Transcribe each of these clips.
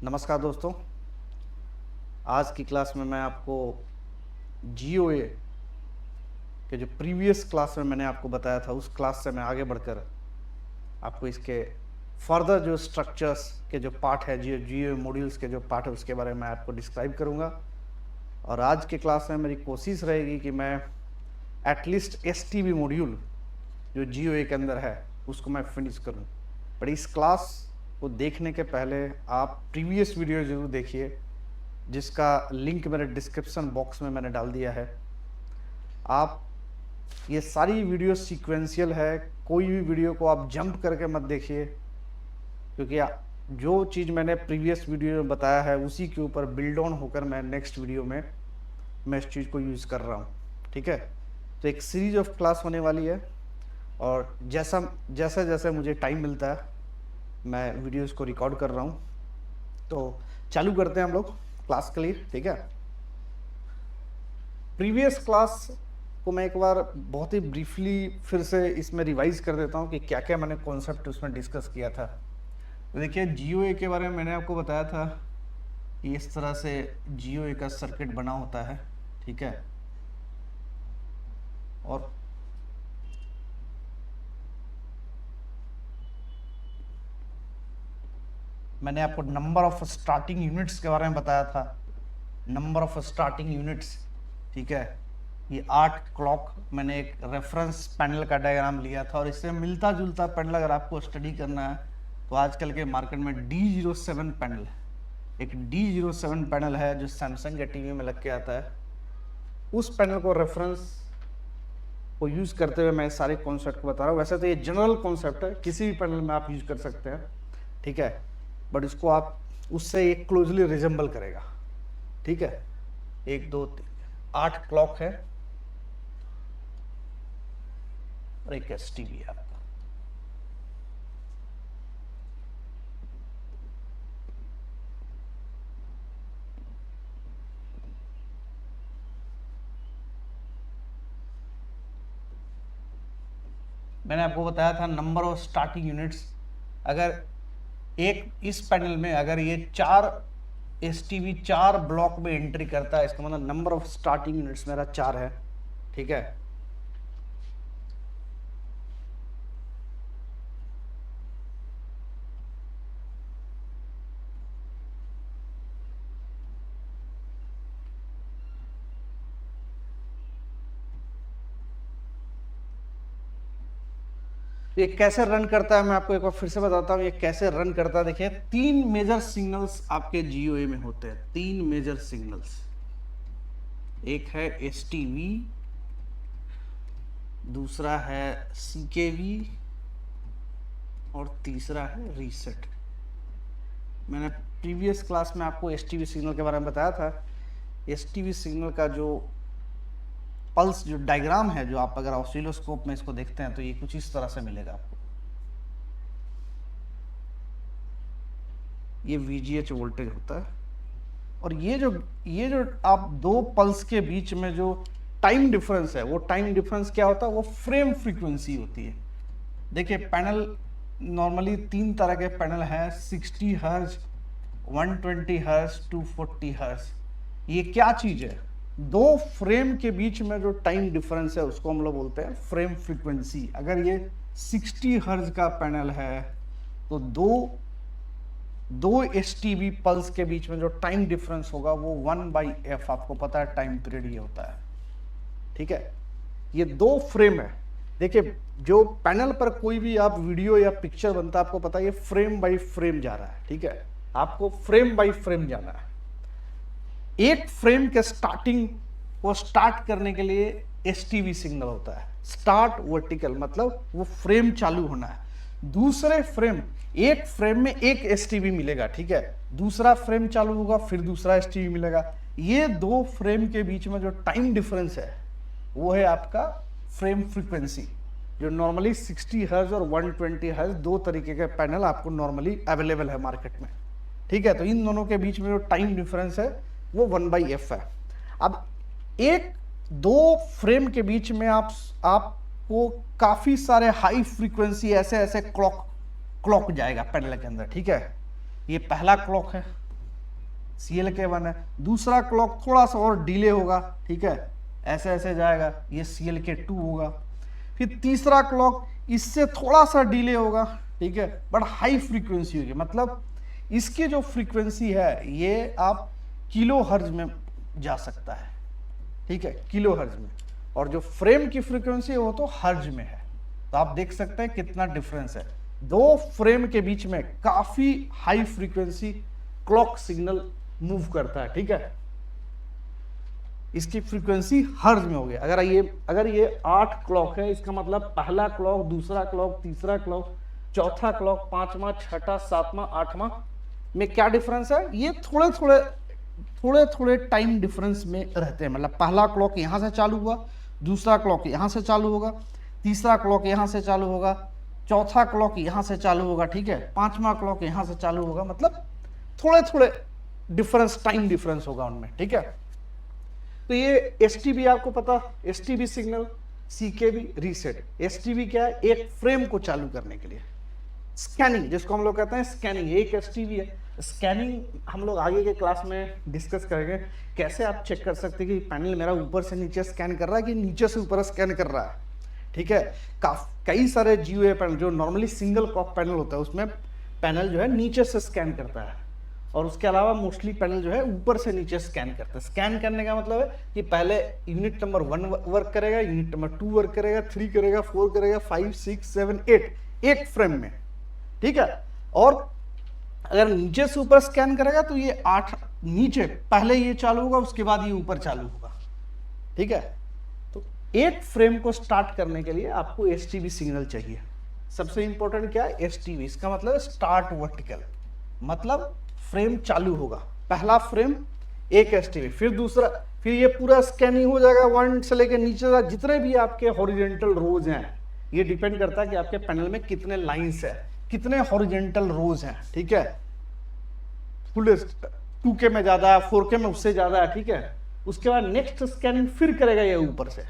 नमस्कार दोस्तों। आज की क्लास में मैं आपको GOA के जो प्रीवियस क्लास में मैंने आपको बताया था, उस क्लास से मैं आगे बढ़कर आपको इसके फर्दर जो स्ट्रक्चर्स के जो पार्ट है, GOA मॉड्यूल्स के जो पार्ट है, उसके बारे में आपको डिस्क्राइब करूँगा। और आज के क्लास में मेरी कोशिश रहेगी कि मैं एटलीस्ट STB मॉड्यूल जो GOA के अंदर है उसको मैं फिनिश करूँ। बट इस क्लास को देखने के पहले आप प्रीवियस वीडियो ज़रूर देखिए, जिसका लिंक मेरे डिस्क्रिप्शन बॉक्स में मैंने डाल दिया है। आप ये सारी वीडियो सीक्वेंशियल है, कोई भी वीडियो को आप जंप करके मत देखिए, क्योंकि जो चीज़ मैंने प्रीवियस वीडियो में बताया है उसी के ऊपर बिल्ड ऑन होकर मैं नेक्स्ट वीडियो में मैं इस चीज़ को यूज़ कर रहा हूँ। ठीक है, तो एक सीरीज ऑफ क्लास होने वाली है, और जैसे जैसे मुझे टाइम मिलता है मैं वीडियोस को रिकॉर्ड कर रहा हूँ। तो चालू करते हैं हम लोग क्लास के लिए। ठीक है, प्रीवियस क्लास को मैं एक बार बहुत ही ब्रीफली फिर से इसमें रिवाइज कर देता हूँ कि क्या क्या मैंने कॉन्सेप्ट उसमें डिस्कस किया था। तो देखिए, GOA के बारे में मैंने आपको बताया था कि इस तरह से GOA का सर्किट बना होता है। ठीक है, और मैंने आपको नंबर ऑफ स्टार्टिंग यूनिट्स के बारे में बताया था। नंबर ऑफ स्टार्टिंग यूनिट्स, ठीक है, ये 8 क्लॉक मैंने एक रेफरेंस पैनल का डायग्राम लिया था, और इससे मिलता जुलता पैनल अगर आपको स्टडी करना है तो आजकल के मार्केट में D07 पैनल, एक D07 पैनल है जो सैमसंग के टीवी में लग के आता है। उस पैनल को रेफरेंस को यूज़ करते हुए मैं सारे कॉन्सेप्ट को बता रहा हूँ। वैसे तो ये जनरल कॉन्सेप्ट है, किसी भी पैनल में आप यूज कर सकते हैं। ठीक है, बट इसको आप उससे एक क्लोजली रिजेंबल करेगा। ठीक है, 1 2 3 8 क्लॉक है और एक STB है आपका। मैंने आपको बताया था नंबर ऑफ स्टार्टिंग यूनिट्स। अगर एक इस पैनल में अगर ये 4 STB 4 ब्लॉक में एंट्री करता है, इसका मतलब नंबर ऑफ स्टार्टिंग यूनिट्स मेरा 4 है। ठीक है, ये कैसे रन करता है मैं आपको एक बार फिर से बताता हूँ। ये कैसे रन करता है, देखिए 3 मेजर सिग्नल्स आपके GOA में होते हैं। 3 मेजर सिग्नल्स, एक है STB, दूसरा है CKV और तीसरा है रीसेट। मैंने प्रीवियस क्लास में आपको STB सिग्नल के बारे में बताया था। STB सिग्नल का जो पल्स जो डायग्राम है, जो आप अगर ऑसिलोस्कोप में इसको देखते हैं तो ये कुछ इस तरह से मिलेगा आपको। ये VGH वोल्टेज होता है, और ये जो आप 2 पल्स के बीच में जो टाइम डिफरेंस है, वो टाइम डिफरेंस क्या होता है, वो फ्रेम फ्रीक्वेंसी होती है। देखिए, पैनल नॉर्मली 3 तरह के पैनल हैं, 60 हर्ट्ज, 120 हर्ट्ज, 240 हर्ट्ज। ये क्या चीज है, 2 फ्रेम के बीच में जो टाइम डिफरेंस है उसको हम लोग बोलते हैं फ्रेम फ्रीक्वेंसी। अगर ये 60 हर्ट्ज का पैनल है तो दो STB पल्स के बीच में जो टाइम डिफरेंस होगा वो 1/f, आपको पता है टाइम पीरियड ये होता है। ठीक है, ये 2 फ्रेम है। देखिए, जो पैनल पर कोई भी आप वीडियो या पिक्चर बनता है, आपको पता है ये फ्रेम बाय फ्रेम जा रहा है। ठीक है, आपको फ्रेम बाय फ्रेम जाना है। एक फ्रेम के स्टार्टिंग को स्टार्ट करने के लिए STB सिग्नल होता है, स्टार्ट वर्टिकल, मतलब वो फ्रेम चालू होना है। दूसरे फ्रेम, एक फ्रेम में एक STB मिलेगा। ठीक है, दूसरा फ्रेम चालू होगा, फिर दूसरा STB मिलेगा। ये 2 फ्रेम के बीच में जो टाइम डिफरेंस है वो है आपका फ्रेम फ्रीक्वेंसी, जो नॉर्मली 60 हर्ट्ज और 120 हर्ट्ज, 2 तरीके के पैनल आपको नॉर्मली अवेलेबल है मार्केट में। ठीक है, तो इन दोनों के बीच में जो टाइम डिफरेंस है वो 1/f है। अब 1-2 फ्रेम के बीच में आपको काफी सारे हाई फ्रीक्वेंसी ऐसे क्लॉक जाएगा पैनल के अंदर। ठीक है, ये पहला क्लॉक है, CLK1 है। दूसरा क्लॉक थोड़ा सा और डिले होगा, ठीक है, ऐसे ऐसे जाएगा, ये CLK2 होगा। फिर तीसरा क्लॉक इससे थोड़ा सा डिले होगा, ठीक है, बट हाई फ्रीक्वेंसी होगी, मतलब इसकी जो फ्रीक्वेंसी है ये आप किलो हर्ज में जा सकता है, ठीक है, किलो हर्ज में। और जो फ्रेम की फ्रीक्वेंसी है वो तो हर्ज में है। तो आप देख सकते हैं कितना डिफरेंस है, दो फ्रेम के बीच में काफी high frequency clock signal move करता है, ठीक है। इसकी फ्रीक्वेंसी हर्ज में हो गई। अगर ये 8 क्लॉक है, इसका मतलब पहला क्लॉक, दूसरा क्लॉक, तीसरा क्लॉक, चौथा क्लॉक, पांचवा, छठा, सातवां, आठवां में क्या डिफरेंस है, ये थोड़े थोड़े टाइम डिफरेंस में रहते हैं। मतलब पहला क्लॉक यहां से चालू हुआ, दूसरा क्लॉक यहां से चालू होगा, तीसरा क्लॉक यहां से चालू होगा, चौथा क्लॉक यहां से चालू होगा, ठीक है, पांचवा क्लॉक यहां से चालू होगा, मतलब थोड़े थोड़े डिफरेंस, टाइम डिफरेंस होगा उनमें, ठीक है। तो ये STB आपको पता, STB signal, CKB reset. STB क्या है, एक फ्रेम को चालू करने के लिए स्कैनिंग, जिसको हम लोग कहते हैं स्कैनिंग, एक STB है। स्कैनिंग हम लोग आगे के क्लास में डिस्कस करेंगे, कैसे आप चेक कर सकते हैं कि पैनल मेरा ऊपर से नीचे स्कैन कर रहा है कि नीचे से ऊपर स्कैन कर रहा है, ठीक है। कई सारे GUA पैनल जो नॉर्मली सिंगल क्लॉक पैनल होता है उसमें पैनल जो है नीचे से स्कैन करता है, और उसके अलावा मोस्टली पैनल जो है ऊपर से नीचे स्कैन करता है। स्कैन करने का मतलब है कि पहले यूनिट नंबर 1 वर्क करेगा, यूनिट नंबर 2 वर्क करेगा, 3 करेगा, 4 करेगा, 5, 6, 7, 8 एक फ्रेम में, ठीक है। और अगर नीचे से ऊपर स्कैन करेगा तो ये 8 नीचे पहले ये चालू होगा, उसके बाद ये ऊपर चालू होगा, ठीक है। तो एक फ्रेम को स्टार्ट करने के लिए आपको STB सिग्नल चाहिए। सबसे इंपॉर्टेंट क्या है, STB, इसका मतलब स्टार्ट वर्टिकल, मतलब फ्रेम चालू होगा, पहला फ्रेम एक STB, फिर दूसरा, फिर ये पूरा स्कैनिंग हो जाएगा 1 से लेकर नीचे तक जितने भी आपके हॉरिजॉन्टल रोज हैं। ये डिपेंड करता है कि आपके पैनल में कितने लाइंस है, कितने हॉरिजॉन्टल रोज हैं, ठीक है। फुल 2K में ज्यादा है, 4K में उससे ज्यादा है, ठीक है। उसके बाद नेक्स्ट स्कैनिंग फिर करेगा ये ऊपर से,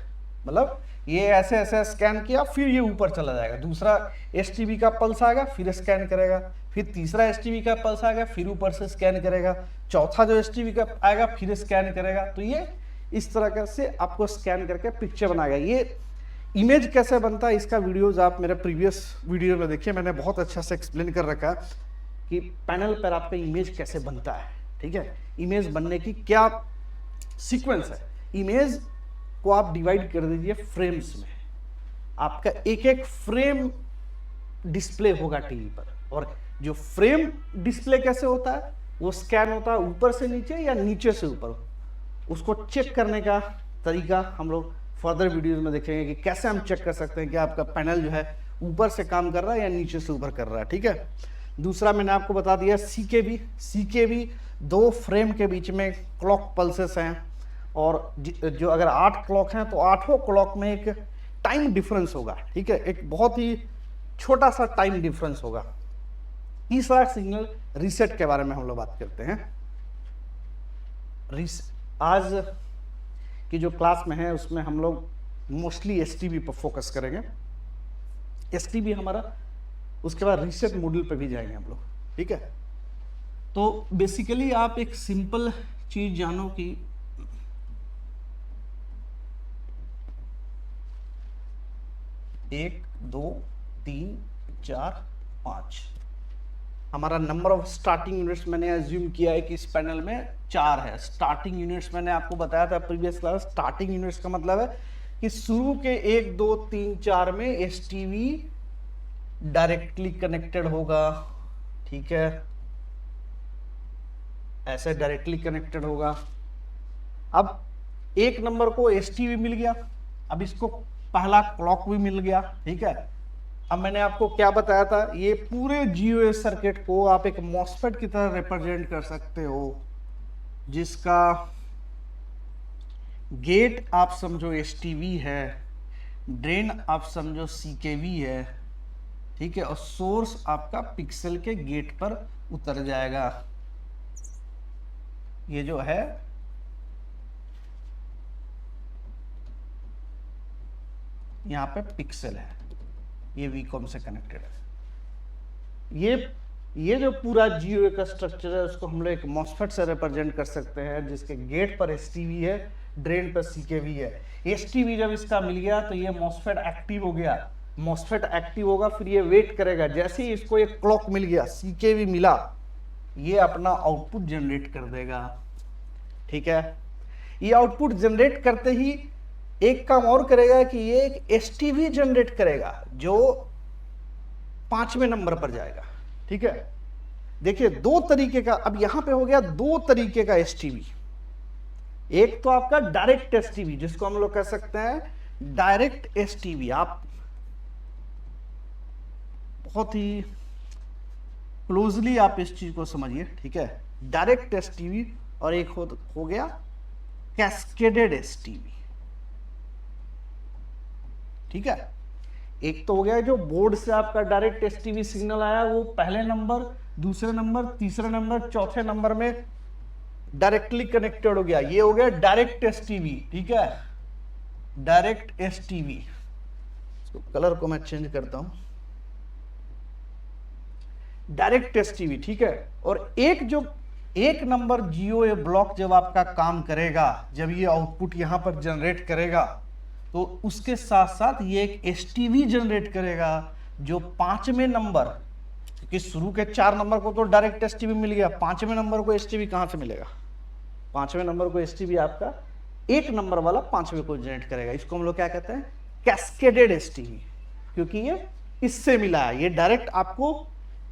मतलब ये ऐसे ऐसे स्कैन किया, फिर ये ऊपर चला जाएगा, दूसरा STB का पल्स आएगा, फिर स्कैन करेगा, फिर तीसरा STB का पल्स आएगा, फिर ऊपर से स्कैन करेगा, चौथा जो STB का आएगा फिर स्कैन करेगा। तो ये इस तरह से आपको स्कैन करके पिक्चर बनाएगा। ये इमेज कैसे बनता है, इसका वीडियोज आप मेरे प्रीवियस वीडियो में देखिए, मैंने बहुत अच्छा से एक्सप्लेन कर रखा है कि पैनल पर आपका इमेज कैसे बनता है, ठीक है। इमेज बनने की क्या सीक्वेंस है, इमेज को आप डिवाइड कर दीजिए फ्रेम्स में, आपका एक एक फ्रेम डिस्प्ले होगा टीवी पर। और जो फ्रेम डिस्प्ले कैसे होता है, वो स्कैन होता है ऊपर से नीचे या नीचे से ऊपर, उसको चेक करने का तरीका हम लोग फर्दर वीडियोज में देखेंगे कि कैसे हम चेक कर सकते हैं कि आपका पैनल जो है ऊपर से काम कर रहा है या नीचे से ऊपर कर रहा है, ठीक है। दूसरा मैंने आपको बता दिया CKB, दो फ्रेम के बीच में क्लॉक पल्सेस हैं, और जो अगर 8 क्लॉक हैं तो 8 क्लॉक में एक टाइम डिफरेंस होगा, ठीक है, एक बहुत ही छोटा सा टाइम डिफरेंस होगा। तीसरा सिग्नल रीसेट के बारे में हम लोग बात करते हैं। आज की जो क्लास में है उसमें हम लोग मोस्टली STB पर फोकस करेंगे, STB हमारा, उसके बाद रीसेट मॉड्यूल पे भी जाएंगे हम लोग, ठीक है। तो बेसिकली आप एक सिंपल चीज जानो कि 1, 2, 3, 4, 5 हमारा नंबर ऑफ स्टार्टिंग यूनिट्स मैंने एज्यूम किया है कि इस पैनल में 4 है। स्टार्टिंग यूनिट्स मैंने आपको बताया था प्रीवियस क्लास, स्टार्टिंग यूनिट्स का मतलब है कि शुरू के 1, 2, 3, 4 में STB डायरेक्टली कनेक्टेड होगा, ठीक है, ऐसे डायरेक्टली कनेक्टेड होगा। अब एक नंबर को STB मिल गया, अब इसको पहला क्लॉक भी मिल गया, ठीक है। अब मैंने आपको क्या बताया था, ये पूरे GUA सर्किट को आप एक मॉसफेट की तरह रिप्रेजेंट कर सकते हो, जिसका गेट आप समझो STB है, ड्रेन आप समझो CKB है, ठीक है, और सोर्स आपका पिक्सल के गेट पर उतर जाएगा। ये जो है यहाँ पे पिक्सल है, ये वीकॉम से कनेक्टेड है। ये ये जो पूरा GUA का स्ट्रक्चर है उसको हम लोग एक मॉसफेट से रिप्रेजेंट कर सकते हैं, जिसके गेट पर STV है, ड्रेन पर CKV है। STV जब इसका मिल गया तो ये मॉसफेट एक्टिव हो गया। मॉसफेट एक्टिव होगा, फिर ये वेट करेगा, जैसे ही इसको एक क्लॉक मिल गया, CKV मिला, ये अपना आउटपुट जनरेट कर देगा। ठीक है, ये आउटपुट जनरेट करते ही एक काम और करेगा कि ये एक STV जनरेट करेगा जो 5वें नंबर पर जाएगा। ठीक है, देखिए दो तरीके का, अब यहां पे हो गया दो तरीके का STV। एक तो आपका डायरेक्ट STV, जिसको हम लोग कह सकते हैं डायरेक्ट STV। आप बहुत ही क्लोजली आप इस चीज को समझिए। ठीक है, डायरेक्ट STV और एक हो गया कैस्केडेड STV। ठीक है, एक तो हो गया जो बोर्ड से आपका डायरेक्ट STV सिग्नल आया, वो पहले नंबर, दूसरे नंबर, तीसरे नंबर, चौथे नंबर में डायरेक्टली कनेक्टेड हो गया, ये हो गया डायरेक्ट STV। ठीक है, डायरेक्ट STV। इसको कलर को मैं चेंज करता हूं, डायरेक्ट STV। ठीक है, और एक नंबर GUA ब्लॉक जब आपका काम करेगा, जब ये आउटपुट यहां पर जनरेट करेगा, तो उसके साथ साथ ये एक STV जनरेट करेगा जो 5वें नंबर, क्योंकि शुरू के 4 नंबर को तो डायरेक्ट STV मिल गया, 5वें नंबर को STV कहां से मिलेगा? 5वें नंबर को STV आपका एक नंबर वाला 5वें को जनरेट करेगा। इसको हम लोग क्या कहते हैं? कैस्केडेड STV, क्योंकि ये इससे मिला है, ये डायरेक्ट आपको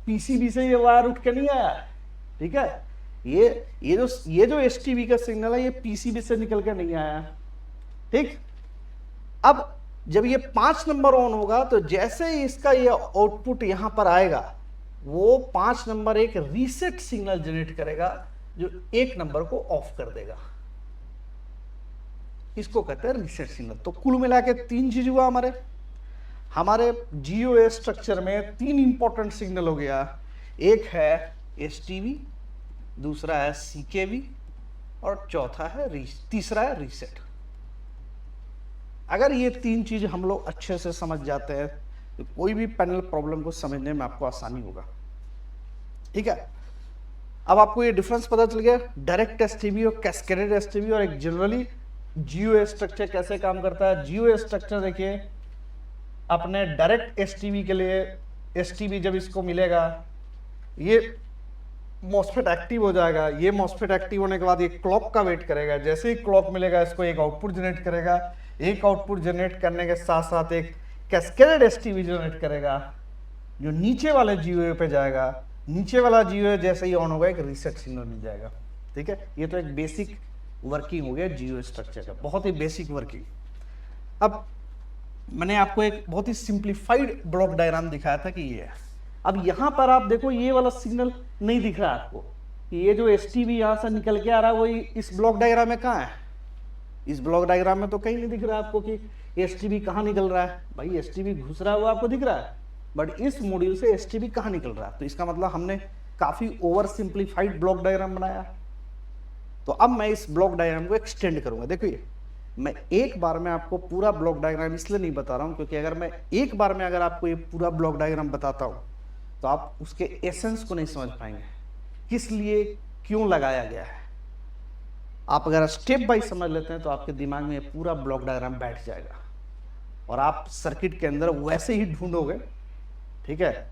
PCB से ये वायर उठ के नहीं आया। ठीक है, ये जो STV का सिग्नल है, ये PCB से निकल के नहीं आया। ठीक, अब जब ये 5 नंबर ऑन होगा तो जैसे ही इसका ये आउटपुट यहां पर आएगा, वो 5 नंबर एक रीसेट सिग्नल जनरेट करेगा जो 1 नंबर को ऑफ कर देगा। इसको कहते हैं रीसेट सिग्नल। तो कुल मिला के 3 चीज हुआ हमारे GUA स्ट्रक्चर में। 3 इंपॉर्टेंट सिग्नल हो गया, एक है STV, दूसरा है CKV और तीसरा है रीसेट। अगर ये 3 चीज हम लोग अच्छे से समझ जाते हैं तो कोई भी पैनल प्रॉब्लम को समझने में आपको आसानी होगा। ठीक है, अब आपको ये डिफरेंस पता चल गया, डायरेक्ट STV और कैस्केडेड STV, और एक जनरली GUA स्ट्रक्चर कैसे काम करता है। GUA स्ट्रक्चर देखिए, अपने डायरेक्ट STV के लिए STV जब इसको मिलेगा, ये मॉसफेट एक्टिव हो जाएगा। ये मॉसफेट एक्टिव होने के बाद ये क्लॉक का वेट करेगा, जैसे ही क्लॉक मिलेगा इसको एक आउटपुट जनरेट करेगा। एक आउटपुट जनरेट करने के साथ साथ एक कैस्केडेड STV जनरेट करेगा जो नीचे वाले GUA पे जाएगा। नीचे वाला GUA जैसे ही ऑन होगा, एक रीसेट सिग्नल मिल जाएगा। ठीक है, ये तो एक बेसिक वर्किंग हो गया GUA स्ट्रक्चर का, बहुत ही बेसिक वर्किंग। अब मैंने आपको एक बहुत ही सिंप्लीफाइड ब्लॉक डायग्राम दिखाया था कि ये है। अब यहां पर आप देखो, ये वाला सिग्नल नहीं दिख रहा है आपको, ये जो STV यहां से निकल के आ रहा है वही इस ब्लॉक डायग्राम में कहां है? इस ब्लॉक डायग्राम में तो कहीं नहीं दिख रहा है आपको कि STV कहां निकल रहा है। भाई STV घुस रहा है वो आपको दिख रहा है, बट इस मॉड्यूल से STV कहां निकल रहा है? तो इसका मतलब हमने काफी ओवर सिंप्लीफाइड ब्लॉक डायग्राम बनाया। तो अब मैं इस ब्लॉक डायग्राम को एक्सटेंड करूंगा। देखिए, मैं एक बार में आपको पूरा ब्लॉक डायग्राम इसलिए नहीं बता रहा हूं क्योंकि अगर मैं एक बार में अगर आपको ये पूरा ब्लॉक डायग्राम बताता हूं तो आप उसके एसेंस को नहीं समझ पाएंगे, किस लिए क्यों लगाया गया है। आप अगर स्टेप बाय समझ लेते हैं तो आपके दिमाग में ये पूरा ब्लॉक डायग्राम बैठ जाएगा और आप सर्किट के अंदर वैसे ही ढूंढोगे। ठीक है,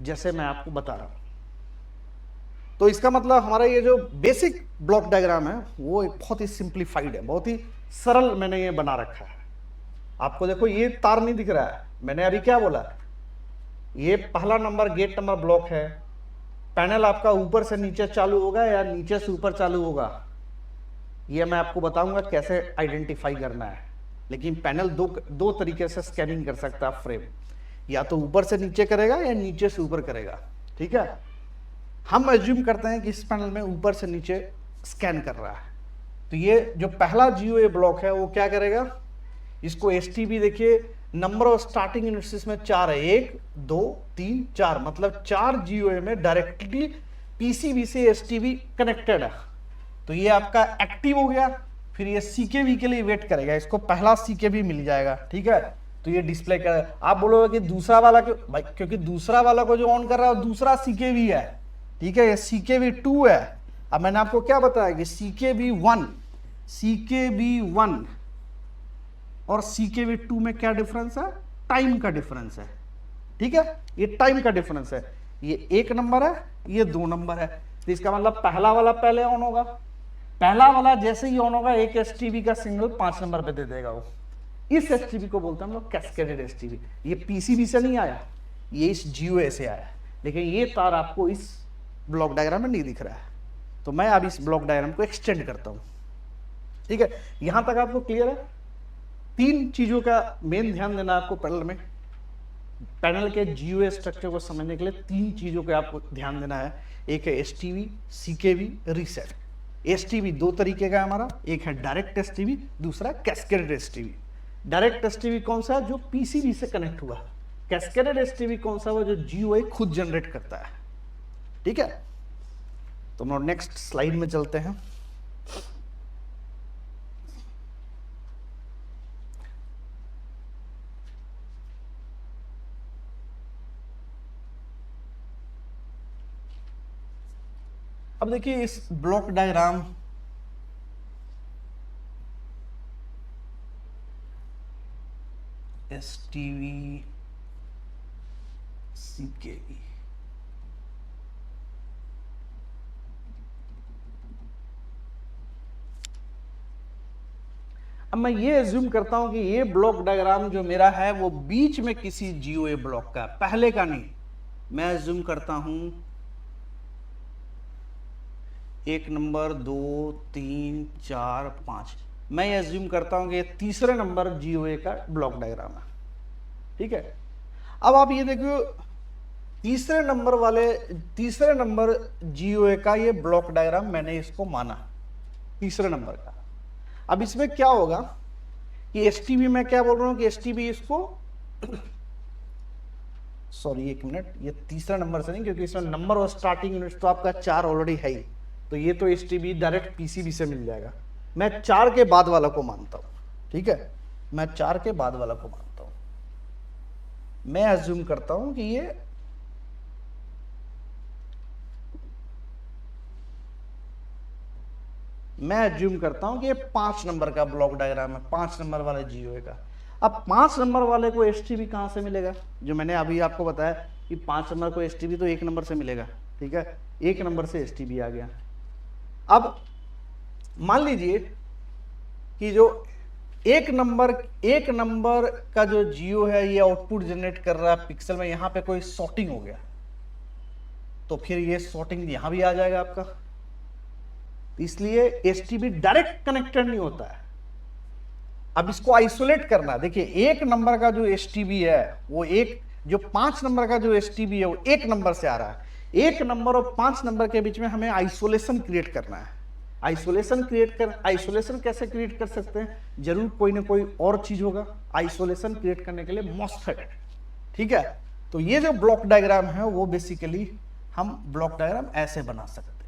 जैसे मैं आपको बता रहा हूं। तो इसका मतलब हमारा ये जो बेसिक ब्लॉक डायग्राम है वो एक बहुत ही सिंप्लीफाइड है, बहुत ही सरल मैंने ये बना रखा है। आपको देखो, ये तार नहीं दिख रहा है, मैंने अभी क्या बोला, ये पहला नंबर गेट नंबर ब्लॉक है। पैनल आपका ऊपर से नीचे चालू होगा या नीचे से ऊपर चालू होगा, ये मैं आपको बताऊंगा कैसे आइडेंटिफाई करना है। लेकिन पैनल दो तरीके से स्कैनिंग कर सकता है फ्रेम, या तो ऊपर से नीचे करेगा या नीचे से ऊपर करेगा। ठीक है, हम एज्यूम करते हैं कि इस पैनल में ऊपर से नीचे स्कैन कर रहा है। तो ये जो पहला GUA ब्लॉक है वो क्या करेगा, इसको STV देखिए, नंबर ऑफ स्टार्टिंग यूनिट्स इसमें 4 है, 1 2 3 4, मतलब 4 GUA में डायरेक्टली PCB से STV कनेक्टेड है। तो ये आपका एक्टिव हो गया। फिर ये CKV के लिए वेट करेगा, इसको पहला CKV मिल जाएगा। ठीक है, तो ये डिस्प्ले कर, आप बोलोगे कि दूसरा वाला क्यों भाई, क्योंकि दूसरा वाला को जो ऑन कर रहा है दूसरा CKV है, ठीक है, ये CKV2 है। अब मैंने आपको क्या बताया कि CKV1 और CKV2 में क्या डिफरेंस है, टाइम का डिफरेंस है, ठीक है, ये टाइम का डिफरेंस है, ये 1 नंबर है, ये 2 नंबर है। तो इसका मतलब पहला वाला पहले ऑन होगा, पहला वाला जैसे ही ऑन होगा एक STB का सिग्नल 5 नंबर पे दे देगा वो। इस STB को बोलते हैं हम लोग कैस्केडेड STB। ये PCB से नहीं आया, ये इस GUA से आया, लेकिन ये तार आपको इस ब्लॉक डायग्राम में नहीं दिख रहा है, तो मैं अब इस ब्लॉक डायग्राम को एक्सटेंड करता हूं, ठीक है। यहां तक आपको क्लियर है? 3 चीजों का मेन ध्यान देना आपको पैनल में, पैनल के GUA स्ट्रक्चर को समझने के लिए 3 चीजों का आपको ध्यान देना है। एक है STB, CKV, रीसेट। STB 2 तरीके का है हमारा, एक है डायरेक्ट STB, दूसरा कैस्केडेड STB। डायरेक्ट STB कौन सा है, जो PCB से कनेक्ट हुआ। कैस्केडेड STB कौन सा है, जो GUA खुद जनरेट करता है, ठीक है। तो हम नेक्स्ट स्लाइड में चलते हैं। अब देखिए इस ब्लॉक डायग्राम STB CKV, अब मैं ये एज्यूम करता हूं कि ये ब्लॉक डायग्राम जो मेरा है वो बीच में किसी GUA ब्लॉक का, पहले का नहीं। मैं एज्यूम करता हूं 1 नंबर 2 3 4 5, मैं ये एज्यूम करता हूं कि ये तीसरे नंबर GUA का ब्लॉक डायग्राम है, ठीक है। अब आप ये देखो तीसरे नंबर GUA का ये ब्लॉक डायग्राम मैंने इसको माना, तीसरे नंबर का। अब इसमें क्या होगा कि STB, मैं क्या बोल रहा हूं कि STB इसको सॉरी 1 मिनट, ये तीसरा नंबर से नहीं, क्योंकि इसमें नंबर और स्टार्टिंग यूनिट तो आपका 4 ऑलरेडी है ही, तो ये तो STB डायरेक्ट PCB से मिल जाएगा। मैं 4 के बाद वाला को मानता हूं, ठीक है, मैं 4 के बाद वाला को मानता हूं। मैं अज्यूम करता हूं कि ये मैं अज्यूम करता हूं कि ये 5 नंबर का ब्लॉक डायग्राम है, 5 नंबर वाले GUA का। अब 5 नंबर वाले को STB कहां से मिलेगा, जो मैंने अभी आपको बताया कि 5 नंबर को STB तो 1 नंबर से मिलेगा, ठीक है, 1 नंबर से STB आ गया। अब मान लीजिए कि जो 1 नंबर का जो GUA है ये आउटपुट जनरेट कर रहा है पिक्सल में, यहां पे कोई सॉर्टिंग हो गया तो फिर ये सॉर्टिंग यहां भी आ जाएगा आपका, इसलिए STB डायरेक्ट कनेक्टेड नहीं होता है। अब इसको आइसोलेट करना, देखिए 1 नंबर का जो STB है वो जो 5 नंबर का जो STB है वो 1 नंबर से आ रहा है। 1 नंबर और 5 नंबर के बीच में हमें आइसोलेशन क्रिएट करना है। आइसोलेशन कैसे क्रिएट कर सकते हैं, जरूर कोई ना कोई और चीज होगा आइसोलेशन क्रिएट करने के लिए, मॉसफेट, ठीक है। तो ये जो ब्लॉक डायग्राम है वो बेसिकली हम ब्लॉक डायग्राम ऐसे बना सकते हैं।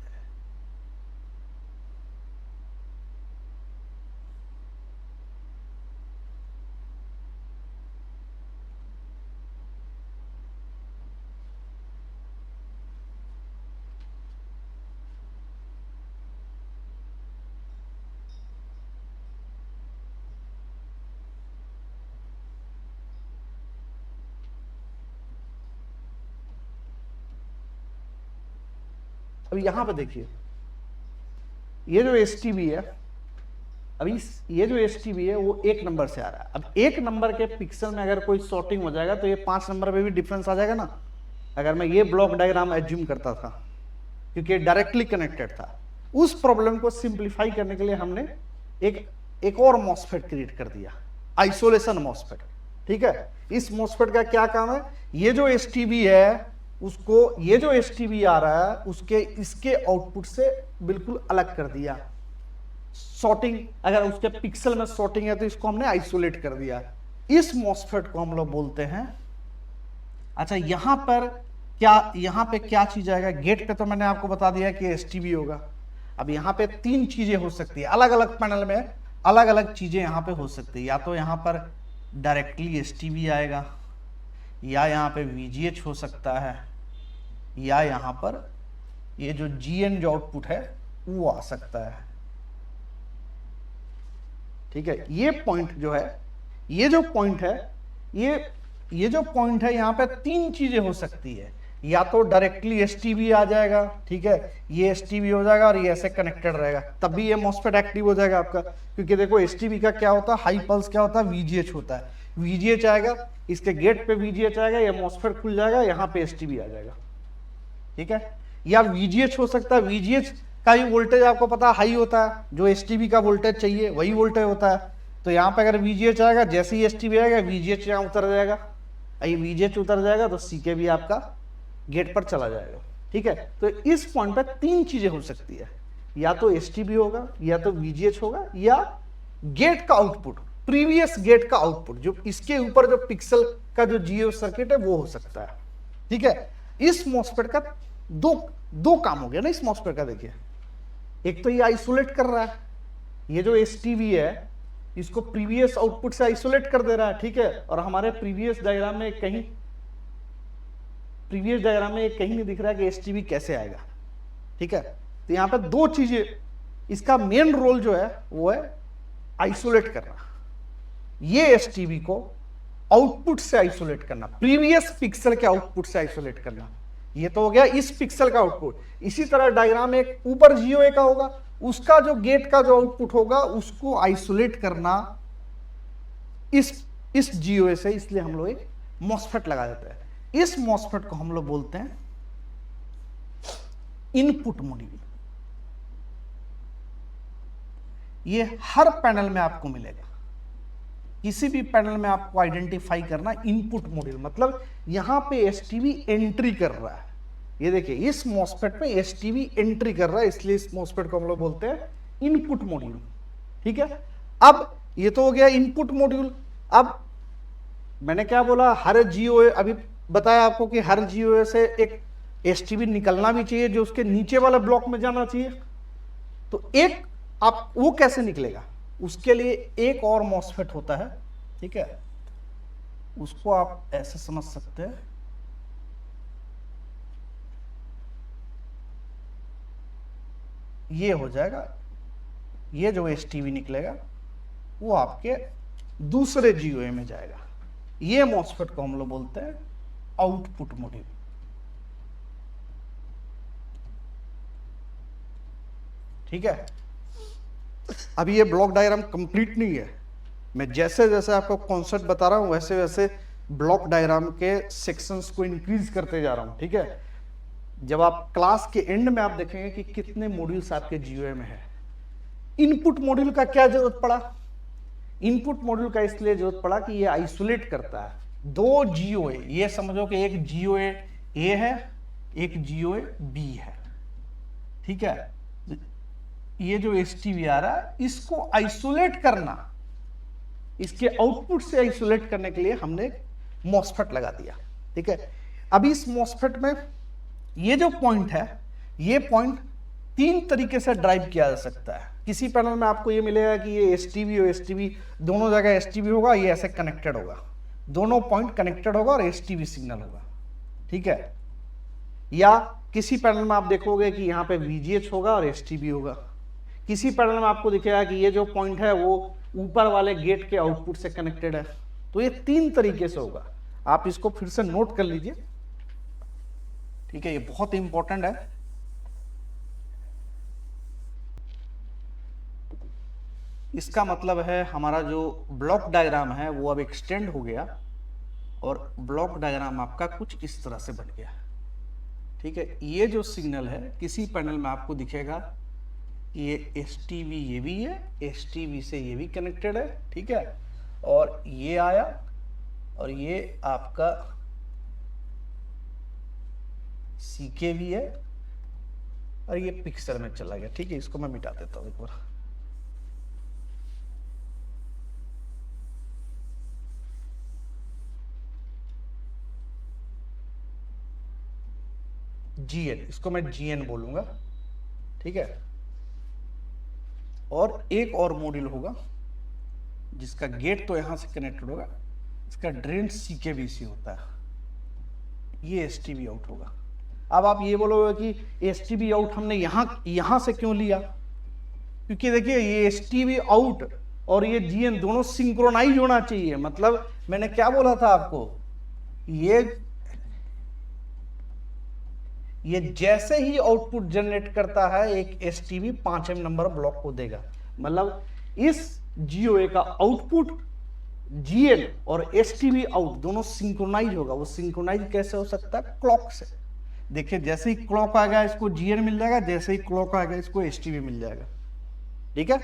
अब यहां पे देखिए ये जो STB है, अभी ये जो STB है वो 1 नंबर से आ रहा है। अब 1 नंबर के पिक्सल में अगर कोई सॉर्टिंग हो जाएगा तो ये 5 नंबर पे भी डिफरेंस आ जाएगा ना, अगर मैं ये ब्लॉक डायग्राम एज्यूम करता था, क्योंकि डायरेक्टली कनेक्टेड था। उस प्रॉब्लम को सिंप्लीफाई करने के लिए हमने एक और मॉसफेट क्रिएट कर दिया, आइसोलेशन मॉसफेट, ठीक है। इस मॉसफेट का क्या काम है, ये जो STB है उसको, ये जो STB आ रहा है उसके इसके आउटपुट से बिल्कुल अलग कर दिया। सॉर्टिंग, अगर उसके पिक्सल में सॉर्टिंग है तो इसको हमने आइसोलेट कर दिया। इस मॉसफेट को हम लोग बोलते हैं, अच्छा यहां पे क्या चीज आएगा, गेट पे तो मैंने आपको बता दिया कि STB होगा। अब यहां पे 3 चीजें हो सकती है, अलग अलग पैनल में अलग अलग चीजें यहां पे हो सकती है। या तो यहां पर डायरेक्टली एसटीबी आएगा, या यहाँ पे वीजीएच हो सकता है, या यहाँ पर ये जो जीएन जो आउटपुट है वो आ सकता है। ठीक है, ये पॉइंट जो है, ये जो पॉइंट है, ये जो पॉइंट है, यहाँ पे तीन चीजें हो सकती है। या तो डायरेक्टली एसटीबी आ जाएगा, ठीक है, ये एसटीबी हो जाएगा और ये ऐसे कनेक्टेड रहेगा, तब भी ये मॉसफेट एक्टिव हो जाएगा आपका। क्योंकि देखो एसटीबी का क्या होता है, हाई पल्स क्या होता है, वीजीएच होता है। वीजीएच आएगा, इसके गेट पे वीजीएच आएगा, ये मॉसफेट खुल जाएगा, यहाँ पे एसटीबी आ जाएगा। ठीक है, या वीजीएच हो सकता है, वीजीएच का ही वोल्टेज आपको पता है हाई होता है, जो एसटीबी का वोल्टेज चाहिए वही वोल्टेज होता है। तो यहाँ पे अगर वीजीएच आएगा, जैसे ही एसटीबी आएगा, वीजीएच यहाँ उतर जाएगा, वीजीएच उतर जाएगा तो सीके भी आपका गेट पर चला जाएगा। ठीक है, तो इस पॉइंट पे तीन चीजें हो सकती है, या तो एसटीबी होगा, या तो वीजीएच होगा, या गेट का आउटपुट, प्रीवियस गेट का आउटपुट, जो इसके ऊपर जो पिक्सल का जो जीओ सर्किट है वो हो सकता है। ठीक है, इस मॉसफेट का दो काम हो गया ना इस मॉसफेट का। देखिए, एक तो ये आइसोलेट कर रहा है, ये जो एसटीबी है इसको प्रीवियस आउटपुट से आइसोलेट कर दे रहा है। ठीक है, और हमारे प्रीवियस डायग्राम में कहीं नहीं दिख रहा है कि एसटीबी कैसे आएगा। ठीक है, तो यहां पे दो चीजें, इसका मेन रोल जो है वो है आइसोलेट करना, ये एसटीबी को आउटपुट से आइसोलेट करना, प्रीवियस पिक्सल के आउटपुट से आइसोलेट करना। ये तो हो गया इस पिक्सल का आउटपुट। इसी तरह डायग्राम एक ऊपर जीओए का होगा, उसका जो गेट का जो आउटपुट होगा उसको आइसोलेट करना इस जीओए से, इसलिए हम लोग एक मॉसफेट लगा देते हैं। इस मॉसफेट को हम लोग बोलते हैं इनपुट मॉड्यूल। ये हर पैनल में आपको मिलेगा, किसी भी पैनल में आपको आइडेंटिफाई करना इनपुट मॉड्यूल, मतलब यहां पे एसटीबी एंट्री कर रहा है। ये देखिए, इस मॉसफेट में एसटीबी एंट्री कर रहा है, इसलिए इस मॉसफेट को हम लोग बोलते हैं इनपुट मॉड्यूल। ठीक है, अब ये तो हो गया इनपुट मॉड्यूल। अब मैंने क्या बोला, हर जीओए, अभी बताया आपको कि हर जीओए से एक एसटीबी निकलना भी चाहिए जो उसके नीचे वाला ब्लॉक में जाना चाहिए। तो एक आप वो कैसे निकलेगा, उसके लिए एक और मॉसफेट होता है। ठीक है, उसको आप ऐसे समझ सकते हैं, ये हो जाएगा, ये जो एसटीबी निकलेगा वो आपके दूसरे जीओए में जाएगा। ये मॉसफेट को हम लोग बोलते हैं आउटपुट मॉड्यूल। ठीक है, अभी ये ब्लॉक डायग्राम कंप्लीट नहीं है, मैं जैसे जैसे आपको कॉन्सेप्ट बता रहा हूं वैसे वैसे ब्लॉक डायग्राम के सेक्शंस को इंक्रीज करते जा रहा हूं। ठीक है, जब आप क्लास के एंड में आप देखेंगे कि कितने मॉड्यूल्स आपके जीओए में है। इनपुट मॉड्यूल का क्या जरूरत पड़ा, इनपुट मॉड्यूल का इसलिए जरूरत पड़ा कि ये आइसोलेट करता है दो जीओए। ये समझो कि एक जीओए ए है, एक जीओए बी है। ठीक है, ये जो एसटीबी आ रहा है इसको आइसोलेट करना, इसके आउटपुट से आइसोलेट करने के लिए हमने मॉसफेट लगा दिया। ठीक है, अभी इस मॉसफेट में ये जो पॉइंट है, ये पॉइंट तीन तरीके से ड्राइव किया जा सकता है। किसी पैनल में आपको ये मिलेगा कि ये एसटीबी और एसटीबी दोनों जगह एसटीबी होगा, ये ऐसे कनेक्टेड होगा, दोनों पॉइंट कनेक्टेड होगा और एसटीबी सिग्नल होगा। ठीक है, या किसी पैनल में आप देखोगे कि यहाँ पे वीजीएच होगा और एसटीबी होगा। किसी पैनल में आपको दिखेगा कि ये जो पॉइंट है वो ऊपर वाले गेट के आउटपुट से कनेक्टेड है। तो ये तीन तरीके से होगा, आप इसको फिर से नोट कर लीजिए। ठीक है, ये बहुत इंपॉर्टेंट है। इसका मतलब है हमारा जो ब्लॉक डायग्राम है वो अब एक्सटेंड हो गया और ब्लॉक डायग्राम आपका कुछ इस तरह से बन गया। ठीक है, ये जो सिग्नल है किसी पैनल में आपको दिखेगा ये एसटीबी, ये भी है, एसटीबी से ये भी कनेक्टेड है। ठीक है, और ये आया और ये आपका सीके भी है और ये पिक्सल में चला गया। ठीक है, इसको मैं मिटा देता हूं एक बार। जीएन, इसको मैं जीएन बोलूंगा। ठीक है, और एक और मॉड्यूल होगा जिसका गेट तो यहां से कनेक्टेड होगा, इसका ड्रेन CKVC होता है, ये STB आउट होगा। अब आप ये बोलोगे कि STB आउट हमने यहां से क्यों लिया, क्योंकि देखिए ये STB आउट और ये GN दोनों सिंक्रोनाइज होना चाहिए। मतलब मैंने क्या बोला था आपको, ये जैसे ही आउटपुट जनरेट करता है एक STB 5M नंबर ब्लॉक को देगा। मतलब इस GOA का आउटपुट GN और STB आउट दोनों सिंक्रोनाइज होगा। वो सिंक्रोनाइज कैसे हो सकता है, क्लॉक से। देखिए जैसे ही क्लॉक आ गया इसको GN मिल जाएगा, जैसे ही क्लॉक आ गया इसको STB मिल जाएगा। ठीक है,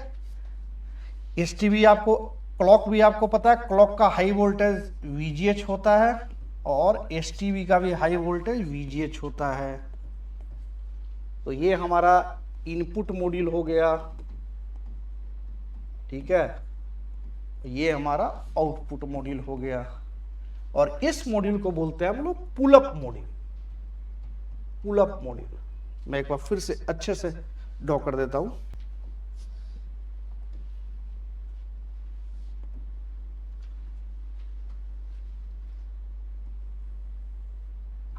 STB आपको, क्लॉक भी आपको पता है, क्लॉक का हाई वोल्टेज VGH होता है और STB का भी हाई वोल्टेज VGH होता है। तो ये हमारा इनपुट मॉड्यूल हो गया। ठीक है, ये हमारा आउटपुट मॉड्यूल हो गया और इस मॉड्यूल को बोलते हैं हम लोग pull up module. Pull up module मैं एक बार फिर से अच्छे से ड्रॉ कर देता हूं।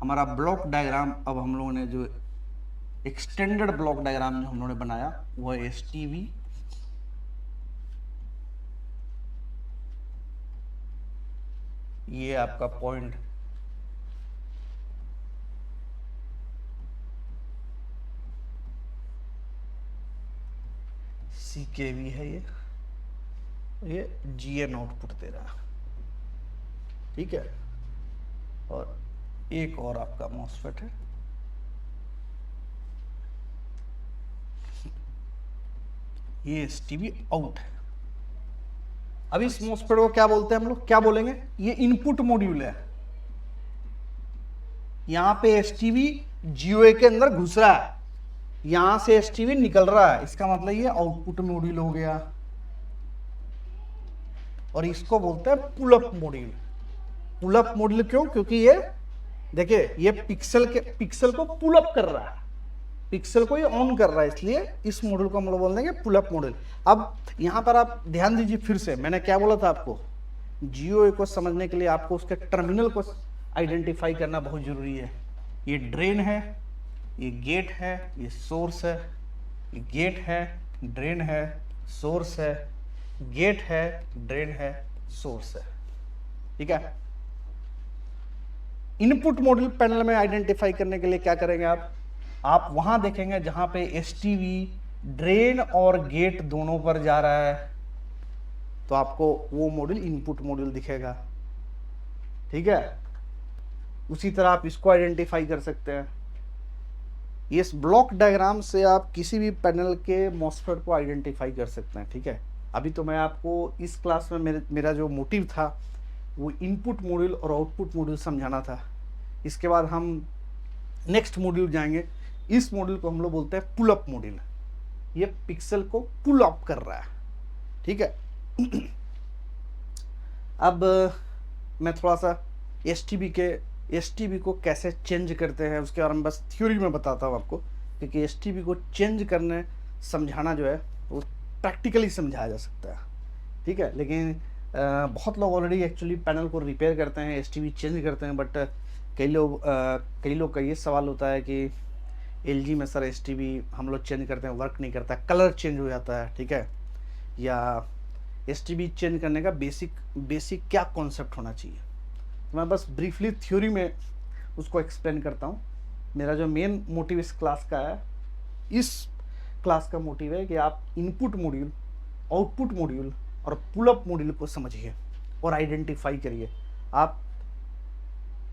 हमारा ब्लॉक डायग्राम, अब हम लोगों ने जो एक्सटेंडेड ब्लॉक डायग्राम जो हम लोगों ने बनाया वो है STB, ये आपका पॉइंट CKV है, ये GN आउटपुट दे रहा है। ठीक है, और एक और आपका MOSFET है, ये STB आउट है। अब इस MOSFET को क्या बोलते हैं हम लोग, क्या बोलेंगे, ये इनपुट मॉड्यूल है। यहां पे STB GOA के अंदर घुस रहा है, यहां से STB निकल रहा है, इसका मतलब ये आउटपुट मॉड्यूल हो गया। और इसको बोलते हैं pull up module. Pull up module क्यों, क्योंकि ये देखिए ये पिक्सल को पुल अप कर रहा है, पिक्सल को ये ऑन कर रहा है, इसलिए इस मॉड्यूल को हम लोग बोल देंगे पुल अप मॉड्यूल। अब यहां पर आप ध्यान दीजिए, फिर से मैंने क्या बोला था आपको, GOA को समझने के लिए आपको उसके टर्मिनल को आइडेंटिफाई करना बहुत जरूरी है। ये ड्रेन है, ये गेट है, ये सोर्स है, ये गेट है, ड्रेन है, सोर्स है, गेट है, ड्रेन है, सोर्स है। ठीक है, इनपुट मॉड्यूल पैनल में आइडेंटिफाई करने के लिए क्या करेंगे आप वहां देखेंगे जहां पे STB ड्रेन और गेट दोनों पर जा रहा है, तो आपको वो मॉड्यूल इनपुट मॉड्यूल दिखेगा। ठीक है, उसी तरह आप इसको आइडेंटिफाई कर सकते हैं। इस ब्लॉक डायग्राम से आप किसी भी पैनल के MOSFET को आइडेंटिफाई कर सकते हैं। ठीक है, अभी तो मैं आपको इस क्लास में मेरा जो मोटिव था वो इनपुट मॉड्यूल और आउटपुट मॉड्यूल समझाना था। इसके बाद हम नेक्स्ट मॉड्यूल जाएंगे, इस मॉड्यूल को हम लोग बोलते हैं पुल अप मॉड्यूल। ये पिक्सल को पुल अप कर रहा है। ठीक है, अब मैं थोड़ा सा STB को कैसे चेंज करते हैं उसके बारे में बस थ्योरी में बताता हूँ आपको, क्योंकि STB को चेंज करने समझाना जो है वो प्रैक्टिकली समझाया जा सकता है। ठीक है, लेकिन बहुत लोग ऑलरेडी एक्चुअली पैनल को रिपेयर करते हैं, STB चेंज करते हैं, बट कई लोग का ये सवाल होता है कि LG में सर STB हम लोग चेंज करते हैं, वर्क नहीं करता, कलर चेंज हो जाता है। ठीक है, या STB चेंज करने का बेसिक क्या कॉन्सेप्ट होना चाहिए, तो मैं बस ब्रीफली थ्योरी में उसको एक्सप्लेन करता हूँ। मेरा जो मेन मोटिव इस क्लास का है, इस क्लास का मोटिव है कि आप इनपुट मॉड्यूल, आउटपुट मॉड्यूल और पुल अप मॉड्यूल को समझिए और आइडेंटिफाई करिए। आप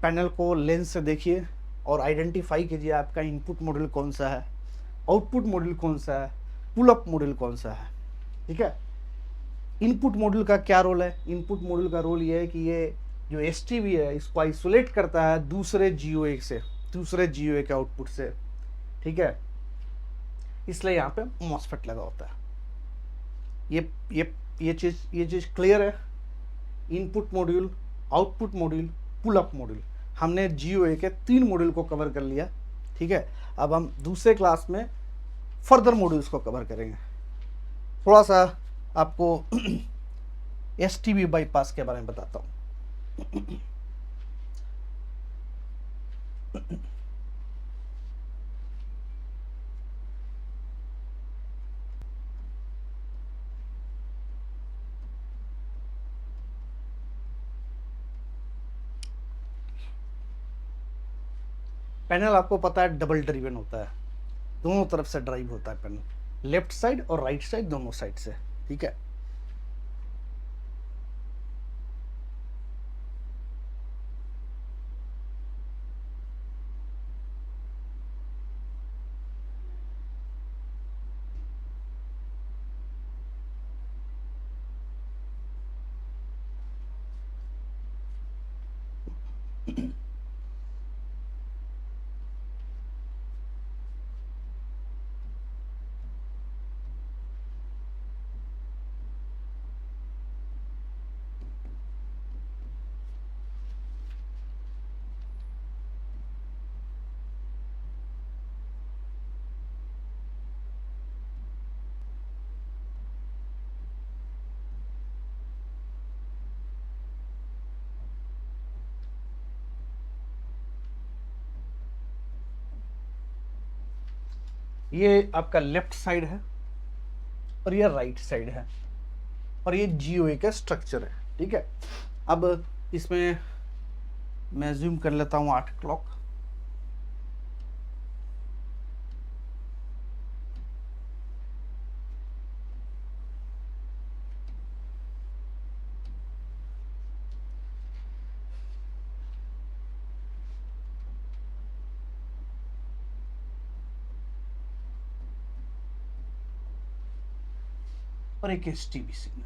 पैनल को लेंस से देखिए और आइडेंटिफाई कीजिए आपका इनपुट मॉड्यूल कौन सा है, आउटपुट मॉड्यूल कौन सा है, पुल अप मॉड्यूल कौन सा है। ठीक है, इनपुट मॉड्यूल का क्या रोल है, इनपुट मॉड्यूल का रोल ये है कि ये जो STB है इसको आइसोलेट करता है दूसरे GOA के आउटपुट से। ठीक है, इसलिए यहाँ पे MOSFET लगा होता है। ये चीज क्लियर है। Input module, output module, pull up module, हमने GOA के 3 मॉड्यूल को कवर कर लिया। ठीक है, अब हम दूसरे क्लास में फर्दर मॉड्यूल्स को कवर करेंगे। थोड़ा सा आपको STB बाईपास के बारे में बताता हूँ। पैनल आपको पता है डबल ड्रिवन होता है, दोनों तरफ से ड्राइव होता है पैनल, लेफ्ट साइड और राइट साइड दोनों साइड से, ठीक है। ये आपका लेफ्ट साइड है और ये राइट साइड है और ये GOA का स्ट्रक्चर है, ठीक है। अब इसमें मैं जूम कर लेता हूँ 8 o'clock। और एक STB signal,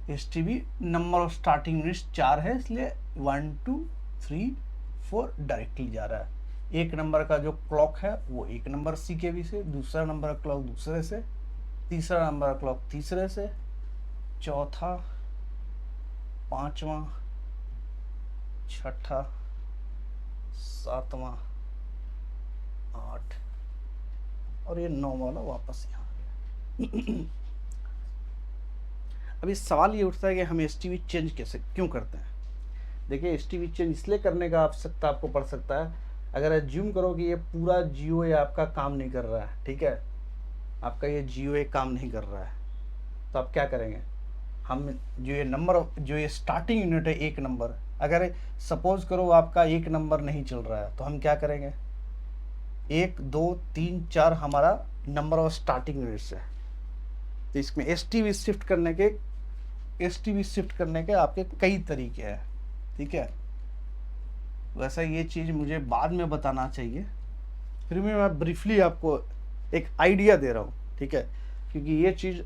STB number of starting units 4 है, इसलिए 1 2 3 4 डायरेक्टली जा रहा है। एक नंबर का जो क्लॉक है वो एक नंबर CKV से, दूसरा नंबर का क्लॉक दूसरे से, तीसरा नंबर का क्लॉक तीसरे से, चौथा, पांचवा, छठा, सातवां, 8 और ये 9 वाला वापस यहाँ आ गया। अभी सवाल ये उठता है कि हम STB चेंज कैसे क्यों करते हैं। देखिए STB चेंज इसलिए करने का आवश्यकता आपको पड़ सकता है, अगर एज्यूम करो कि ये पूरा GOA आपका काम नहीं कर रहा है, ठीक है, आपका ये GOA काम नहीं कर रहा है, तो आप क्या करेंगे, हम जो ये नंबर जो ये स्टार्टिंग यूनिट है एक नंबर, अगर सपोज करो आपका एक नंबर नहीं चल रहा है तो हम क्या करेंगे, 1 2 3 4 हमारा नंबर ऑफ स्टार्टिंग यूनिट्स है, तो इसमें STB शिफ्ट करने के आपके कई तरीके हैं, ठीक है। वैसा ये चीज़ मुझे बाद में बताना चाहिए, फिर भी मैं ब्रीफली आपको एक आइडिया दे रहा हूँ, ठीक है, क्योंकि ये चीज़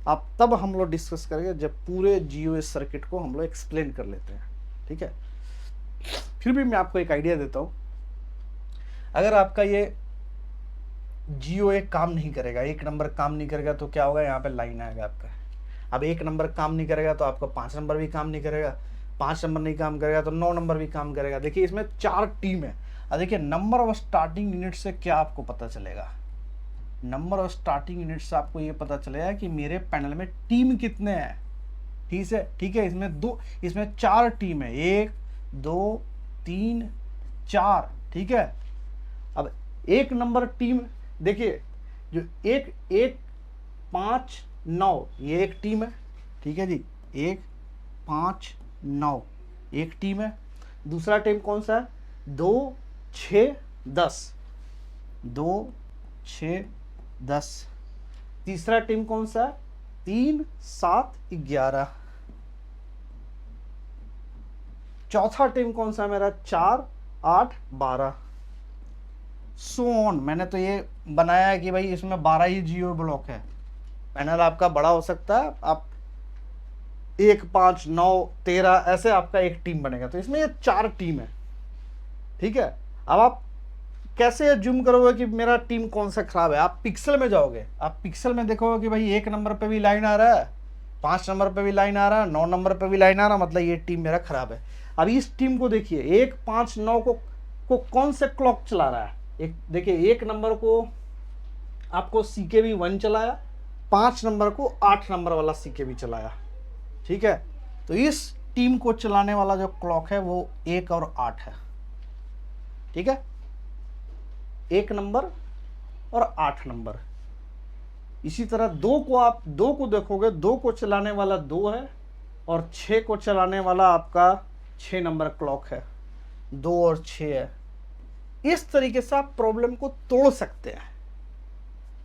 आप तब हम लोग डिस्कस करेंगे जब पूरे GOA सर्किट को हम लोग एक्सप्लेन कर लेते हैं, ठीक है। फिर भी मैं आपको एक आइडिया देता हूँ, अगर आपका ये GOA काम नहीं करेगा, एक नंबर काम नहीं करेगा तो क्या होगा, यहाँ पे लाइन आएगा आपका। अब एक नंबर काम नहीं करेगा तो आपका 5 नंबर भी काम नहीं करेगा, 5 नंबर नहीं काम करेगा तो 9 नंबर भी काम करेगा। देखिए इसमें 4 टीम है। अब देखिए नंबर ऑफ स्टार्टिंग यूनिट से क्या आपको पता चलेगा, नंबर ऑफ स्टार्टिंग यूनिट से आपको ये पता चलेगा कि मेरे पैनल में टीम कितने हैं, ठीक है। इसमें 4 टीम है, 1 2 3 4, ठीक है। अब एक नंबर टीम देखिए, जो 1 1 5 9 ये एक टीम है, ठीक है जी, 1 5 9 एक टीम है। दूसरा टीम कौन सा है, 2 6 10, 2 6 10। तीसरा टीम कौन सा है, 3 7 11। चौथा टीम कौन सा है मेरा, 4 8 12। So on. मैंने तो ये बनाया है कि भाई इसमें 12 ही GOA ब्लॉक है। पैनल आपका बड़ा हो सकता है, आप 1 5 9 13 ऐसे आपका एक टीम बनेगा, तो इसमें ये 4 टीम है, ठीक है। अब आप कैसे जूम करोगे कि मेरा टीम कौन सा खराब है, आप पिक्सल में जाओगे, आप पिक्सल में देखोगे कि भाई 1 नंबर पे भी लाइन आ रहा है, 5 नंबर पे भी लाइन आ रहा है, 9 नंबर पे भी लाइन आ रहा है, मतलब ये टीम मेरा खराब है। अब इस टीम को देखिए 1 5 9 को कौन से क्लॉक चला रहा है, एक देखिए 1 नंबर को आपको CKV 1 चलाया, 5 नंबर को 8 नंबर वाला CKV चलाया, ठीक है, तो इस टीम को चलाने वाला जो क्लॉक है वो 1 और 8 है। ठीक है, 1 नंबर और 8 नंबर। इसी तरह 2 को आप 2 को देखोगे, 2 को चलाने वाला 2 है और 6 को चलाने वाला आपका 6 नंबर क्लॉक है, 2 और 6 है। इस तरीके से आप प्रॉब्लम को तोड़ सकते हैं।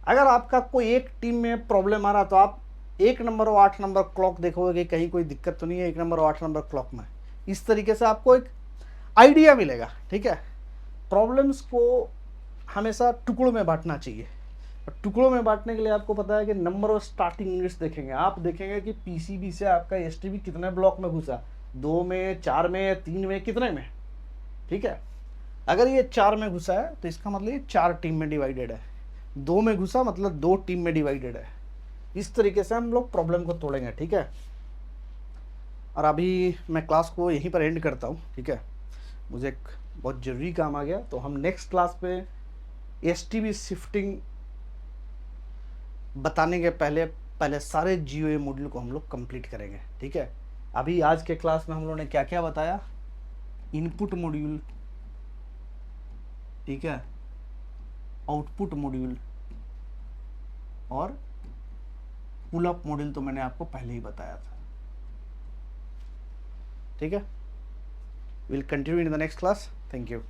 अगर आपका कोई एक टीम में प्रॉब्लम आ रहा तो आप 1 नंबर और 8 नंबर क्लॉक देखोगे कि कहीं कोई दिक्कत तो नहीं है 1 नंबर और 8 नंबर क्लॉक में। इस तरीके से आपको एक आइडिया मिलेगा। ठीक है, प्रॉब्लम्स को हमेशा टुकड़ों में बांटना चाहिए। टुकड़ों में बांटने के लिए आपको पता है कि नंबर ऑफ स्टार्टिंग यूनिट्स देखेंगे। आप देखेंगे कि पीसीबी से आपका एसटीबी कितने ब्लॉक में घुसा, 2 में, 4 में, 3 में, कितने में। ठीक है, अगर ये 4 में घुसा है तो इसका मतलब ये 4 टीम में डिवाइडेड है, 2 में घुसा मतलब 2 टीम में डिवाइडेड है। इस तरीके से हम लोग प्रॉब्लम को तोड़ेंगे। ठीक है, और अभी मैं क्लास को यहीं पर एंड करता हूँ। ठीक है, मुझे एक बहुत ज़रूरी काम आ गया, तो हम नेक्स्ट क्लास पे एसटीबी शिफ्टिंग बताने के पहले सारे जीओए मॉड्यूल को हम लोग कंप्लीट करेंगे। ठीक है, अभी आज के क्लास में हम लोगों ने क्या क्या बताया, इनपुट मॉड्यूल, ठीक है, आउटपुट मॉड्यूल और पुल अप मॉड्यूल तो मैंने आपको पहले ही बताया था। ठीक है, will continue in the next class. Thank you.